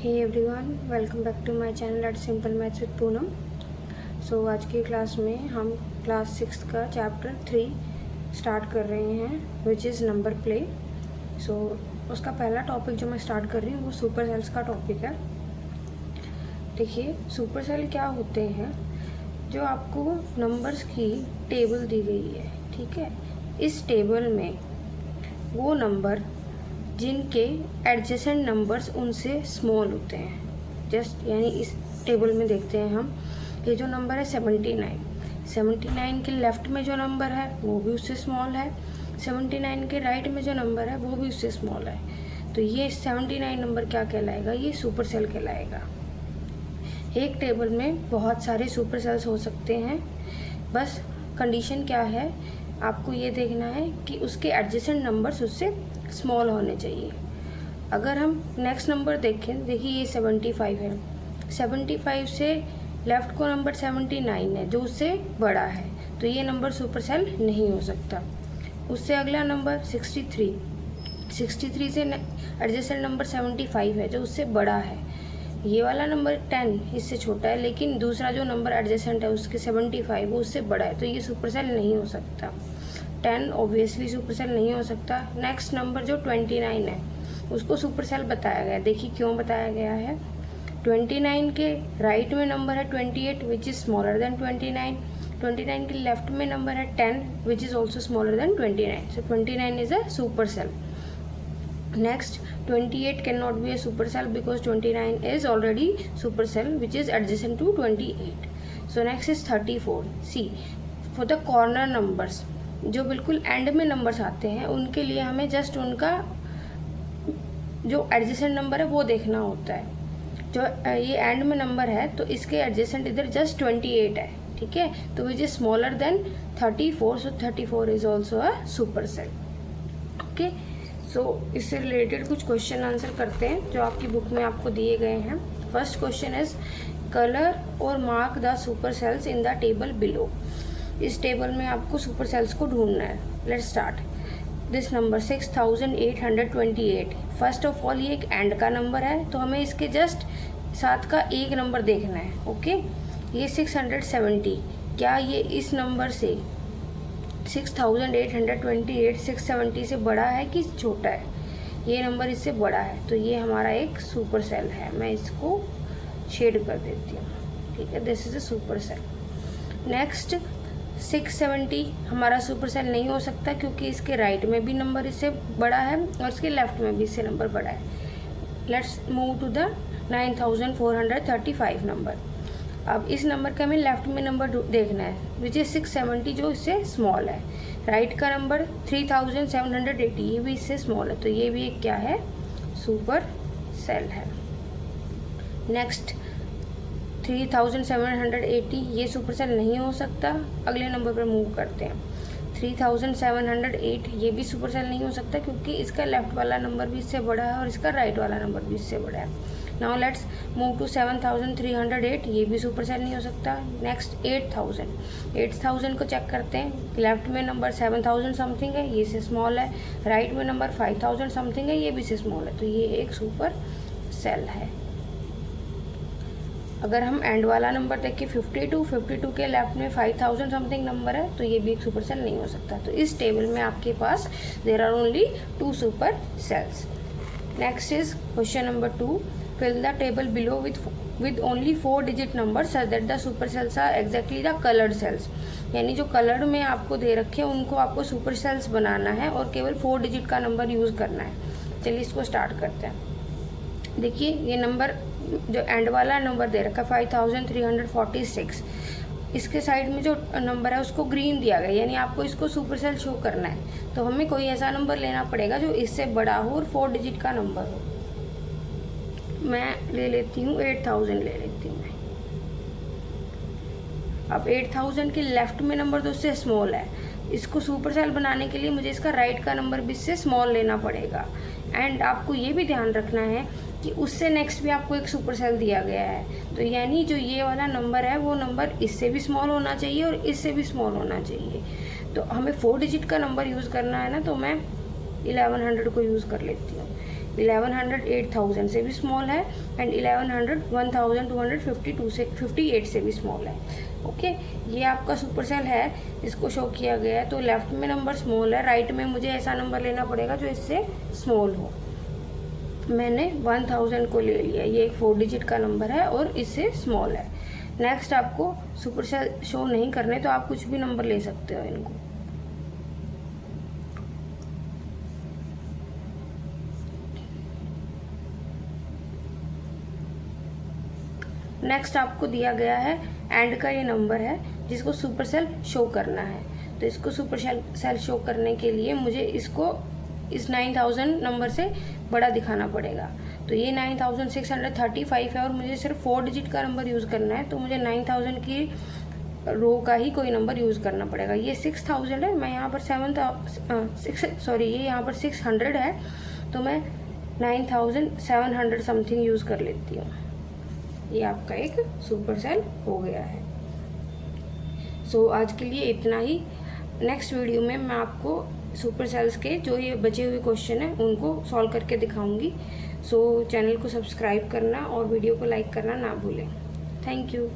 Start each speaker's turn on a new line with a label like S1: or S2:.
S1: Hey everyone, welcome back to my channel at simple maths with Poonam. So आज की class में हम class 6 का चैप्टर 3 स्टार्ट कर रहे हैं विच इज़ नंबर प्ले। सो उसका पहला टॉपिक जो मैं स्टार्ट कर रही हूँ वो सुपर सेल्स का टॉपिक है। देखिए, सुपर सेल क्या होते हैं, जो आपको नंबर्स की टेबल दी गई है, ठीक है। इस टेबल में वो नंबर जिनके एडजेसेंट नंबर्स उनसे स्मॉल होते हैं। जस्ट यानी इस टेबल में देखते हैं हम, ये जो नंबर है 79 के लेफ़्ट में जो नंबर है वो भी उससे स्मॉल है, 79 के राइट में जो नंबर है वो भी उससे स्मॉल है। तो ये 79 नंबर क्या कहलाएगा, ये सुपर सेल कहलाएगा। एक टेबल में बहुत सारे सुपर सेल्स हो सकते हैं, बस कंडीशन क्या है, आपको ये देखना है कि उसके एडजेसेंट नंबर्स उससे स्मॉल होने चाहिए। अगर हम नेक्स्ट नंबर देखें, देखिए ये 75 है, 75 से लेफ़्ट को नंबर 79 है जो उससे बड़ा है, तो ये नंबर सुपर सेल नहीं हो सकता। उससे अगला नंबर 63 से एडजेसेंट नंबर 75 है जो उससे बड़ा है। ये वाला नंबर 10 इससे छोटा है, लेकिन दूसरा जो नंबर एडजेसेंट है उसके 75 वो उससे बड़ा है, तो ये सुपर सेल नहीं हो सकता। 10 ऑब्वियसली सुपर सेल नहीं हो सकता। नेक्स्ट नंबर जो 29 है उसको सुपर सेल बताया गया। देखिए क्यों बताया गया है। 29 के राइट में नंबर है 28 विच इज़ स्मॉलर देन 29 के लेफ्ट में नंबर है 10 which is also smaller than 29, so 29 is a super cell. Next, 28 cannot be a supercell because 29 is already supercell which is adjacent to 28. So next is 34. See, for the corner numbers, जो बिल्कुल and में numbers आते हैं उनके लिए हमें just उनका जो एडजेसेंट नंबर है वो देखना होता है। जो ये एंड में नंबर है तो इसके एडजेसेंट इधर जस्ट 28 है, ठीक है, तो which is smaller than 34, so 34 is also a super cell. Okay, so इससे रिलेटेड कुछ क्वेश्चन आंसर करते हैं जो आपकी बुक में आपको दिए गए हैं। फर्स्ट क्वेश्चन इज कलर और mark the super cells in the table below. इस टेबल में आपको सुपर सेल्स को ढूंढना है। Let's start this number 6828। First of all ये एक एंड का नंबर है, तो हमें इसके जस्ट साथ का एक नंबर देखना है। ओके, ये 670, क्या ये इस नंबर से 6828 670 से बड़ा है कि छोटा है? ये नंबर इससे बड़ा है, तो ये हमारा एक सुपर सेल है। मैं इसको शेड कर देती हूँ, ठीक है, this is a super cell. Next 670 हमारा सुपर सेल नहीं हो सकता क्योंकि इसके राइट में भी नंबर इससे बड़ा है और इसके लेफ्ट में भी इससे नंबर बड़ा है। Let's move to the 9435 number. अब इस नंबर का हमें लेफ्ट में नंबर देखना है विच इज़ 670 जो इससे स्मॉल है। राइट का नंबर 3780 ये भी इससे स्मॉल है, तो ये भी एक क्या है, सुपर सेल है। नेक्स्ट 3780 ये सुपर सेल नहीं हो सकता। अगले नंबर पर मूव करते हैं। 3708 ये भी सुपर सेल नहीं हो सकता क्योंकि इसका लेफ्ट वाला नंबर भी इससे बड़ा है और इसका राइट वाला नंबर भी इससे बड़ा है। नाउ लेट्स मूव टू 7308, ये भी सुपर सेल नहीं हो सकता। नेक्स्ट 8000 को चेक करते हैं। लेफ्ट में नंबर 7000 समथिंग है, ये से स्मॉल है। राइट में नंबर 5000 समथिंग है, ये भी से स्मॉल है, तो ये एक सुपर सेल है। अगर हम एंड वाला नंबर देखें 52 के लेफ्ट में 5000 समथिंग नंबर है, तो ये भी एक सुपर सेल नहीं हो सकता। तो इस टेबल में आपके पास there are only 2 super cells. Next is question number 2, fill the table below with only 4 digit numbers such that the super cells are exactly the colored cells। यानी जो कलर में आपको दे रखे हैं उनको आपको सुपर सेल्स बनाना है और केवल 4 डिजिट का नंबर यूज़ करना है। चलिए इसको स्टार्ट करते हैं। देखिए ये नंबर जो एंड वाला नंबर दे रखा है 5346, इसके साइड में जो नंबर है उसको ग्रीन दिया गया, यानी आपको इसको सुपर सेल शो करना है। तो हमें कोई ऐसा नंबर लेना पड़ेगा जो इससे बड़ा हो और 4 डिजिट का नंबर हो। मैं ले लेती हूँ 8000 ले लेती हूँ मैं। अब 8000 के लेफ्ट में नंबर तो उससे स्मॉल है, इसको सुपर सेल बनाने के लिए मुझे इसका राइट का नंबर भी इससे स्मॉल लेना पड़ेगा। एंड आपको ये भी ध्यान रखना है कि उससे नेक्स्ट भी आपको एक सुपर सेल दिया गया है, तो यानी जो ये वाला नंबर है वो नंबर इससे भी स्मॉल होना चाहिए और इससे भी स्मॉल होना चाहिए। तो हमें 4 डिजिट का नंबर यूज़ करना है ना, तो मैं 1100 को यूज़ कर लेती हूँ। 1100 8000 से भी स्मॉल है, एंड 1100 1252 से 58 से भी स्मॉल है। ओके, ये आपका सुपर सेल है, इसको शो किया गया है। तो लेफ्ट में नंबर स्मॉल है, राइट में मुझे ऐसा नंबर लेना पड़ेगा जो इससे स्मॉल हो। मैंने 1000 को ले लिया, ये एक 4 डिजिट का नंबर है और इससे स्मॉल है। नेक्स्ट आपको सुपर सेल शो नहीं करने, तो आप कुछ भी नंबर ले सकते हो इनको। नेक्स्ट आपको दिया गया है एंड का ये नंबर है जिसको सुपर सेल शो करना है। तो इसको सुपर सेल शो करने के लिए मुझे इसको इस 9000 नंबर से बड़ा दिखाना पड़ेगा। तो ये 9635 है और मुझे सिर्फ 4 डिजिट का नंबर यूज़ करना है, तो मुझे 9000 की रो का ही कोई नंबर यूज़ करना पड़ेगा। ये 6000 है, मैं यहाँ पर ये यहाँ पर 600 है, तो मैं 9700 समथिंग यूज़ कर लेती हूँ। ये आपका एक सुपर सेल हो गया है। सो आज के लिए इतना ही। नेक्स्ट वीडियो में मैं आपको सुपर सेल्स के जो ये बचे हुए क्वेश्चन हैं उनको सॉल्व करके दिखाऊंगी। सो चैनल को सब्सक्राइब करना और वीडियो को लाइक करना ना भूलें। Thank you.